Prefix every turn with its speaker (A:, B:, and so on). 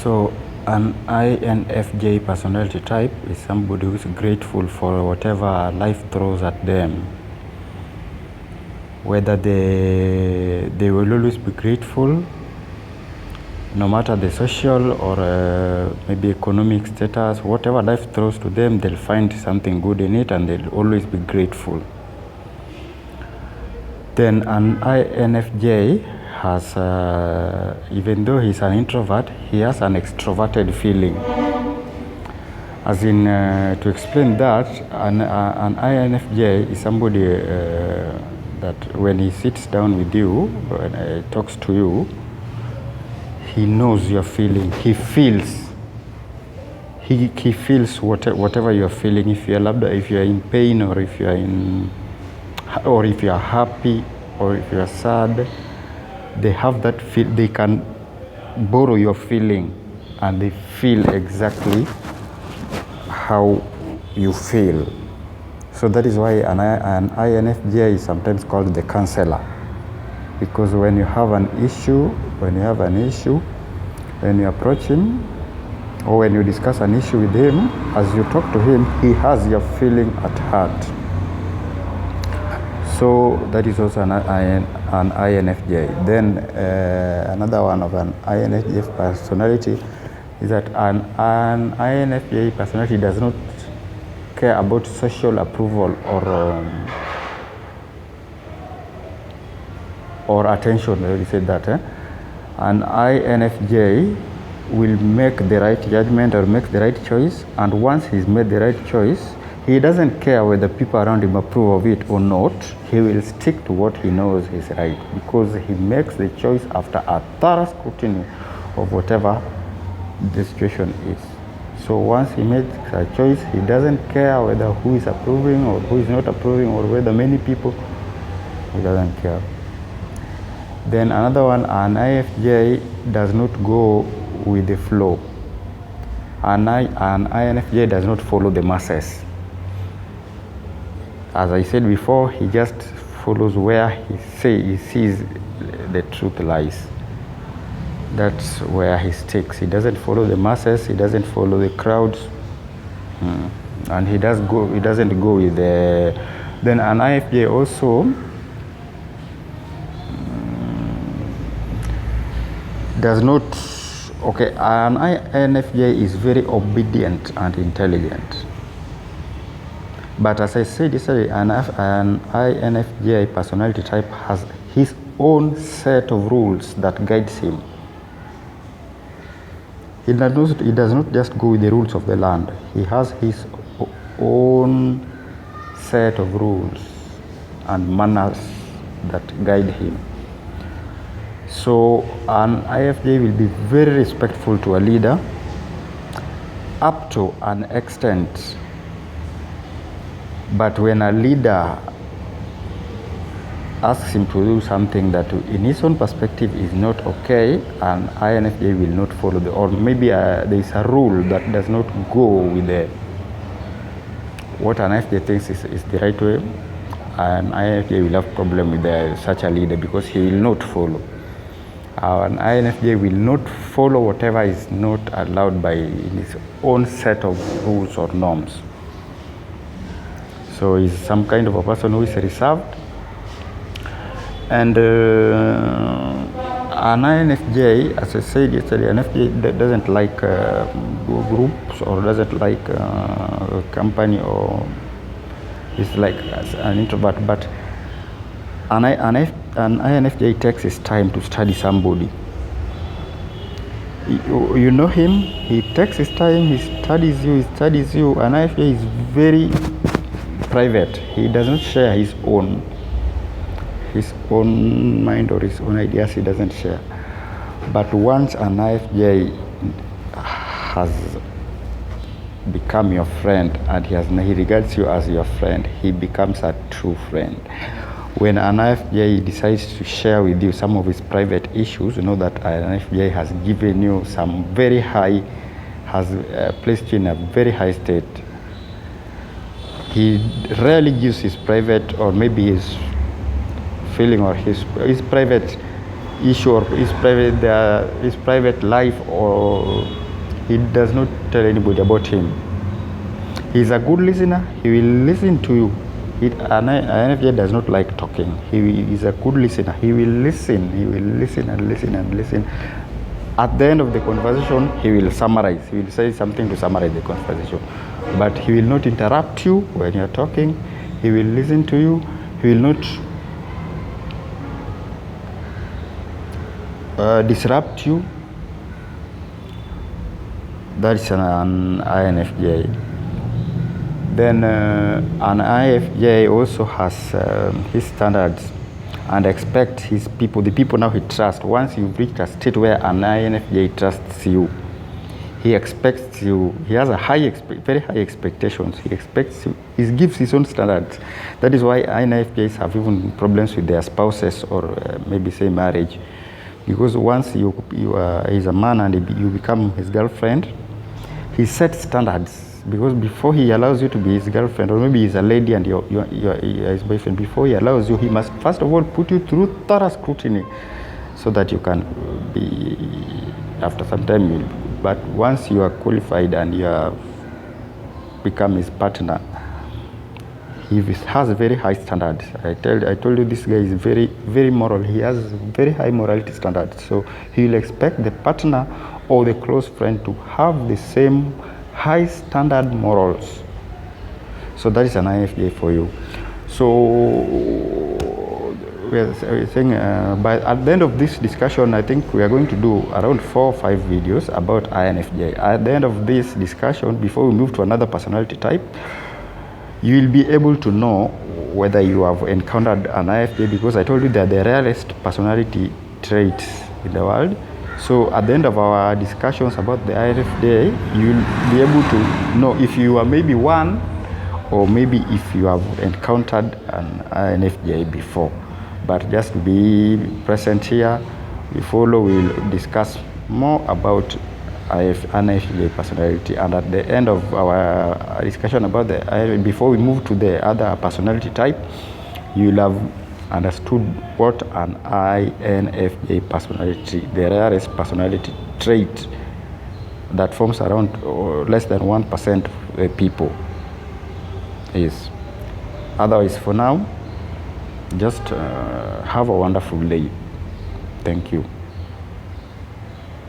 A: So an INFJ personality type is somebody who is grateful for whatever life throws at them. Whether they will always be grateful, no matter the social or maybe economic status, whatever life throws to them, they'll find something good in it and they'll always be grateful. Then an INFJ has, even though he's an introvert, he has an extroverted feeling. As in, to explain that, an INFJ is somebody that when he sits down with you, when he talks to you, he knows your feeling. He feels whatever you're feeling. If you're in pain, or if you're happy, or if you're sad, they have that feel. They can borrow your feeling, and they feel exactly how you feel. So that is why an INFJ is sometimes called the counselor, because when you have an issue, when you approach him, or when you discuss an issue with him, as you talk to him, he has your feeling at heart. So that is also an INFJ. Then another one of an INFJ personality is that an INFJ personality does not care about social approval or attention. I already said that. An INFJ will make the right judgment or make the right choice, and once he's made the right choice, he doesn't care whether people around him approve of it or not. He will stick to what he knows is right, because he makes the choice after a thorough scrutiny of whatever the situation is. So once he makes a choice, he doesn't care whether who is approving or who is not approving, or whether many people, he doesn't care. Then another one, an INFJ does not go with the flow. An INFJ does not follow the masses. As I said before, he just follows where he sees the truth lies. That's where he sticks. He doesn't follow the masses. He doesn't follow the crowds, and he doesn't go with the. Then an INFJ also does not. Okay, an INFJ is very obedient and intelligent. But as I said yesterday, an INFJ personality type has his own set of rules that guides him. He does not just go with the rules of the land. He has his own set of rules and manners that guide him. So an INFJ will be very respectful to a leader up to an extent. But when a leader asks him to do something that in his own perspective is not okay, an INFJ will not follow or maybe there is a rule that does not go with what an INFJ thinks is the right way, an INFJ will have problem with such a leader, because he will not follow. An INFJ will not follow whatever is not allowed by his own set of rules or norms. So he's some kind of a person who is reserved. And an INFJ, as I said yesterday, an INFJ doesn't like groups, or doesn't like company, or is like an introvert. But an INFJ takes his time to study somebody. You know him, he takes his time, he studies you. An INFJ is very private. He doesn't share his own mind or his own ideas. He doesn't share. But once an INFJ has become your friend, and he regards you as your friend, he becomes a true friend. When an INFJ decides to share with you some of his private issues, you know that an INFJ has given you some very high, has placed you in a very high state. He rarely gives his private, or maybe his feeling, or his private issue or his private life, or he does not tell anybody about him. He's a good listener. He will listen to you. An INFJ does not like talking. He is a good listener. He will listen. He will listen and listen and listen. At the end of the conversation, he will summarize. He will say something to summarize the conversation. But he will not interrupt you when you're talking. He will listen to you. He will not disrupt you. That's an INFJ. Then an INFJ also has his standards and expect his people, the people now he trusts. Once you've reached a state where an INFJ trusts you, he expects you, he has a very high expectations. He expects you, he gives his own standards. That is why INFJs have even problems with their spouses, or maybe say marriage. Because once he's a man and you become his girlfriend, he sets standards. Because before he allows you to be his girlfriend, or maybe he's a lady and you're his boyfriend, before he allows you, he must first of all put you through thorough scrutiny so that you can be, after some time, but once you are qualified and you have become his partner, he has very high standards. I told you this guy is very, very moral. He has very high morality standards. So he will expect the partner or the close friend to have the same high standard morals. So that is an INFJ for you. So we're saying by at the end of this discussion, I think we are going to do around 4 or 5 videos about INFJ. At the end of this discussion, before we move to another personality type, you will be able to know whether you have encountered an INFJ, because I told you they're the rarest personality traits in the world. So at the end of our discussions about the INFJ, you'll be able to know if you are maybe one, or maybe if you have encountered an INFJ before. But just be present here. We'll discuss more about INFJ personality, and at the end of our discussion about before we move to the other personality type, you'll have understood what an INFJ personality, the rarest personality trait that forms around less than 1% of the people, is. Otherwise, for now, just have a wonderful day. Thank you.